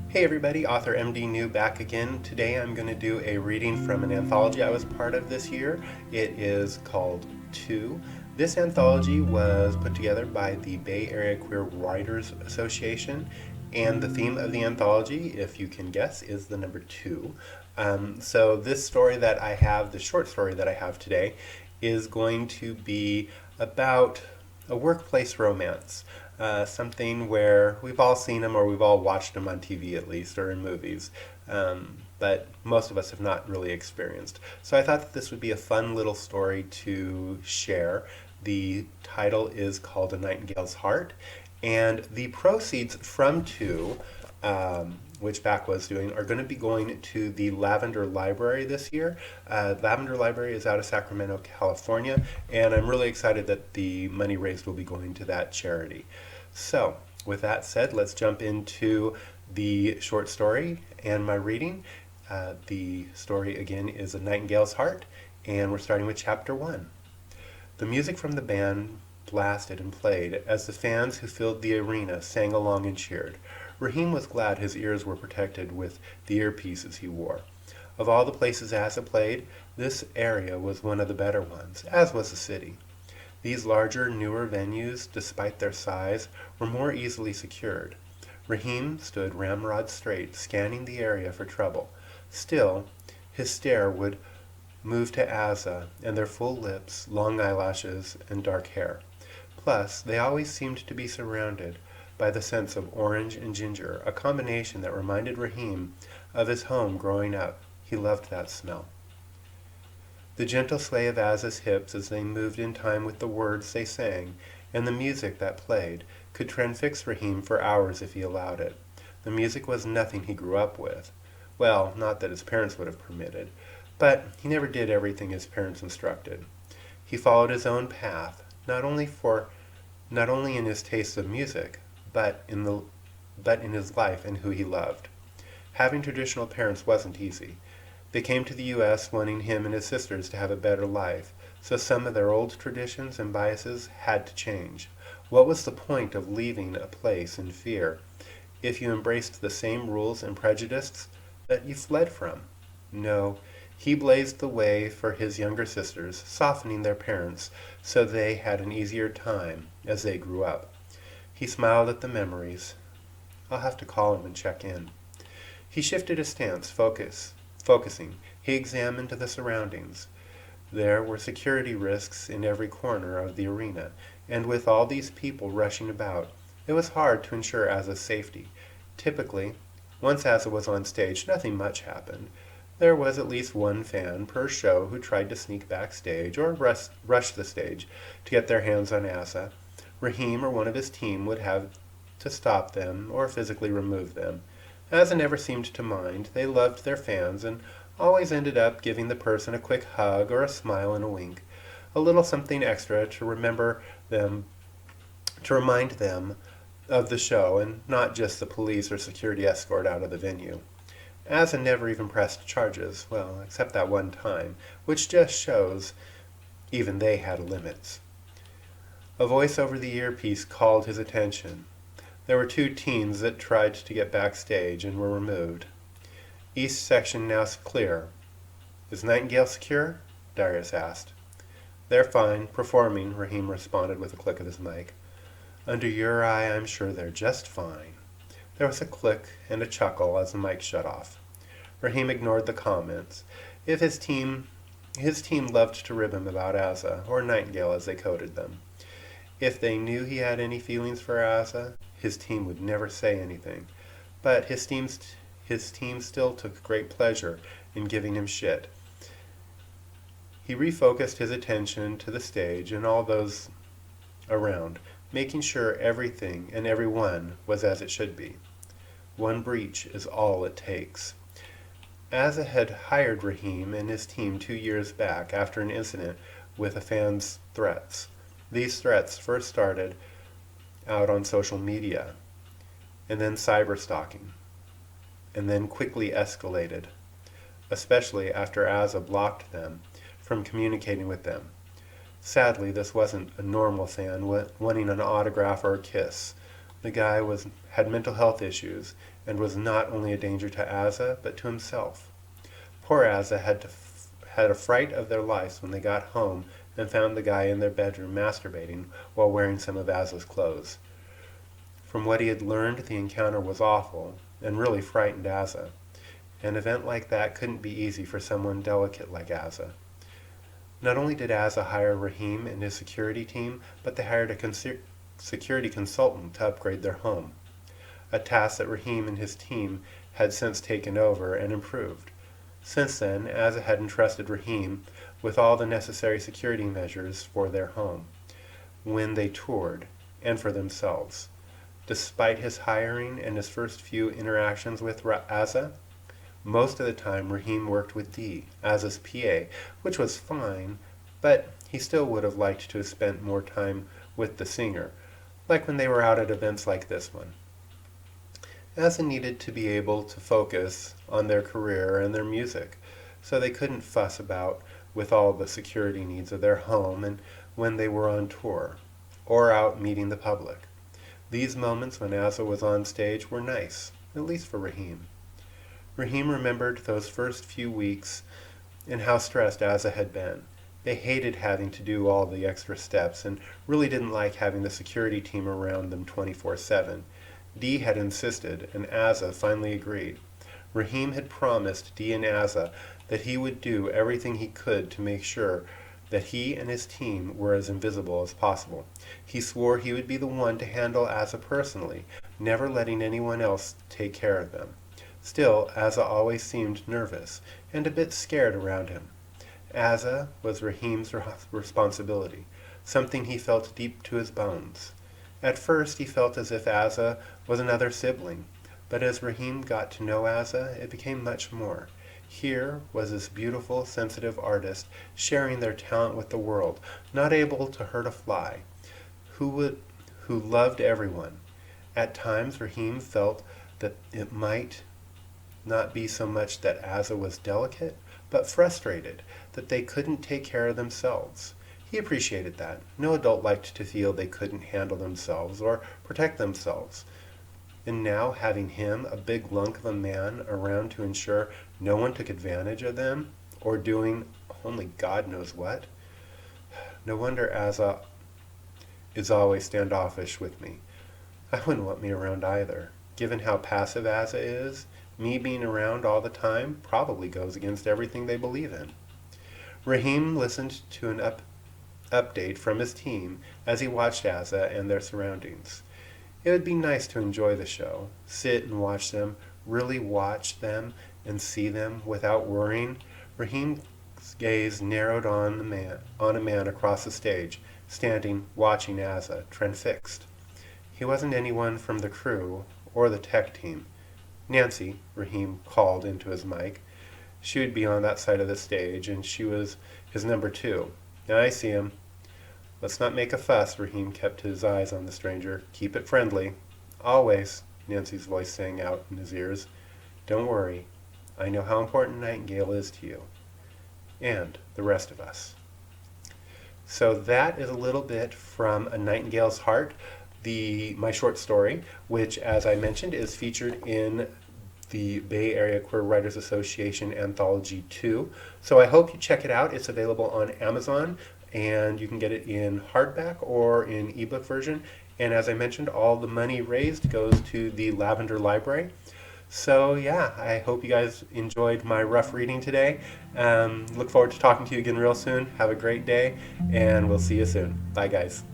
Hey everybody, author MD New back again. Today I'm going to do a reading from an anthology I was part of this year. It is called Two. This anthology was put together by the Bay Area Queer Writers Association, and the theme of the anthology, if you can guess, is the number two. So this story that I have, the short story that I have today, is going to be about a workplace romance. Something where we've all seen them or we've all watched them on TV at least or in movies, but most of us have not really experienced. So I thought that this would be a fun little story to share. The title is called A Nightingale's Heart, and the proceeds from Two, which BAQWA is doing, are going to be going to the Lavender Library this year. Lavender Library is out of Sacramento, California, and I'm really excited that the money raised will be going to that charity. So, with that said, let's jump into the short story and my reading. The story again is A Nightingale's Heart, and we're starting with chapter 1. The music from the band blasted and played as the fans who filled the arena sang along and cheered. Rahim was glad his ears were protected with the earpieces he wore. Of all the places Asa played, this area was one of the better ones, as was the city. These larger, newer venues, despite their size, were more easily secured. Rahim stood ramrod straight, scanning the area for trouble. Still, his stare would move to Asa and their full lips, long eyelashes, and dark hair. Plus, they always seemed to be surrounded by the sense of orange and ginger, a combination that reminded Rahim of his home growing up. He loved that smell. The gentle sway of Asa's hips as they moved in time with the words they sang, and the music that played, could transfix Rahim for hours if he allowed it. The music was nothing he grew up with. Well, not that his parents would have permitted, but he never did everything his parents instructed. He followed his own path, not only in his taste of music, but in his life and who he loved. Having traditional parents wasn't easy. They came to the U.S. wanting him and his sisters to have a better life, so some of their old traditions and biases had to change. What was the point of leaving a place in fear if you embraced the same rules and prejudices that you fled from? No, he blazed the way for his younger sisters, softening their parents so they had an easier time as they grew up. He smiled at the memories. I'll have to call him and check in. He shifted his stance, focusing. He examined the surroundings. There were security risks in every corner of the arena, and with all these people rushing about, it was hard to ensure Asa's safety. Typically, once Asa was on stage, nothing much happened. There was at least one fan per show who tried to sneak backstage or rush the stage to get their hands on Asa. Rahim or one of his team would have to stop them or physically remove them. Asa never seemed to mind. They loved their fans and always ended up giving the person a quick hug or a smile and a wink, a little something extra to remind them of the show and not just the police or security escort out of the venue. Asa never even pressed charges, well, except that one time, which just shows even they had limits. A voice over the earpiece called his attention. There were two teens that tried to get backstage and were removed. East section now clear. Is Nightingale secure? Darius asked. They're fine, performing, Rahim responded with a click of his mic. Under your eye, I'm sure they're just fine. There was a click and a chuckle as the mic shut off. Rahim ignored the comments. If his team loved to rib him about Asa, or Nightingale as they coded them. If they knew he had any feelings for Asa, his team would never say anything. But his team still took great pleasure in giving him shit. He refocused his attention to the stage and all those around, making sure everything and everyone was as it should be. One breach is all it takes. Asa had hired Rahim and his team 2 years back after an incident with a fan's threats. These threats first started out on social media, and then cyber stalking, and then quickly escalated, especially after Asa blocked them from communicating with them. Sadly, this wasn't a normal fan wanting an autograph or a kiss. The guy had mental health issues and was not only a danger to Asa, but to himself. Poor Asa had a fright of their lives when they got home and found the guy in their bedroom masturbating while wearing some of Asa's clothes. From what he had learned, the encounter was awful and really frightened Asa. An event like that couldn't be easy for someone delicate like Asa. Not only did Asa hire Rahim and his security team, but they hired a security consultant to upgrade their home, a task that Rahim and his team had since taken over and improved. Since then, Asa had entrusted Rahim with all the necessary security measures for their home when they toured, and for themselves. Despite his hiring and his first few interactions with Asa, most of the time Rahim worked with Dee, Asa's PA, which was fine, but he still would have liked to have spent more time with the singer, like when they were out at events like this one. Asa needed to be able to focus on their career and their music, so they couldn't fuss about with all the security needs of their home and when they were on tour, or out meeting the public. These moments when Asa was on stage were nice, at least for Rahim. Rahim remembered those first few weeks and how stressed Asa had been. They hated having to do all the extra steps and really didn't like having the security team around them 24/7. Dee had insisted, and Asa finally agreed. Rahim had promised Dee and Asa that he would do everything he could to make sure that he and his team were as invisible as possible. He swore he would be the one to handle Asa personally, never letting anyone else take care of them. Still, Asa always seemed nervous and a bit scared around him. Asa was Rahim's responsibility, something he felt deep to his bones. At first he felt as if Asa was another sibling, but as Rahim got to know Asa, it became much more. Here was this beautiful, sensitive artist sharing their talent with the world, not able to hurt a fly, who loved everyone. At times Rahim felt that it might not be so much that Asa was delicate, but frustrated that they couldn't take care of themselves. He appreciated that. No adult liked to feel they couldn't handle themselves or protect themselves. And now having him, a big lunk of a man, around to ensure no one took advantage of them, or doing only God knows what. No wonder Asa is always standoffish with me. I wouldn't want me around either. Given how passive Asa is, me being around all the time probably goes against everything they believe in. Rahim listened to an update from his team as he watched Asa and their surroundings. It would be nice to enjoy the show, sit and watch them, really watch them and see them without worrying. Rahim's gaze narrowed on a man across the stage, standing, watching Asa, transfixed. He wasn't anyone from the crew or the tech team. Nancy, Rahim called into his mic. She would be on that side of the stage, and she was his number 2. Now I see him. Let's not make a fuss, Rahim kept his eyes on the stranger. Keep it friendly. Always, Nancy's voice sang out in his ears. Don't worry. I know how important Nightingale is to you. And the rest of us. So that is a little bit from A Nightingale's Heart, my short story, which, as I mentioned, is featured in the Bay Area Queer Writers Association Anthology 2. So I hope you check it out. It's available on Amazon, and you can get it in hardback or in ebook version. And as I mentioned, all the money raised goes to the Lavender Library. So yeah, I hope you guys enjoyed my rough reading today. Look forward to talking to you again real soon. Have a great day, and we'll see you soon. Bye, guys.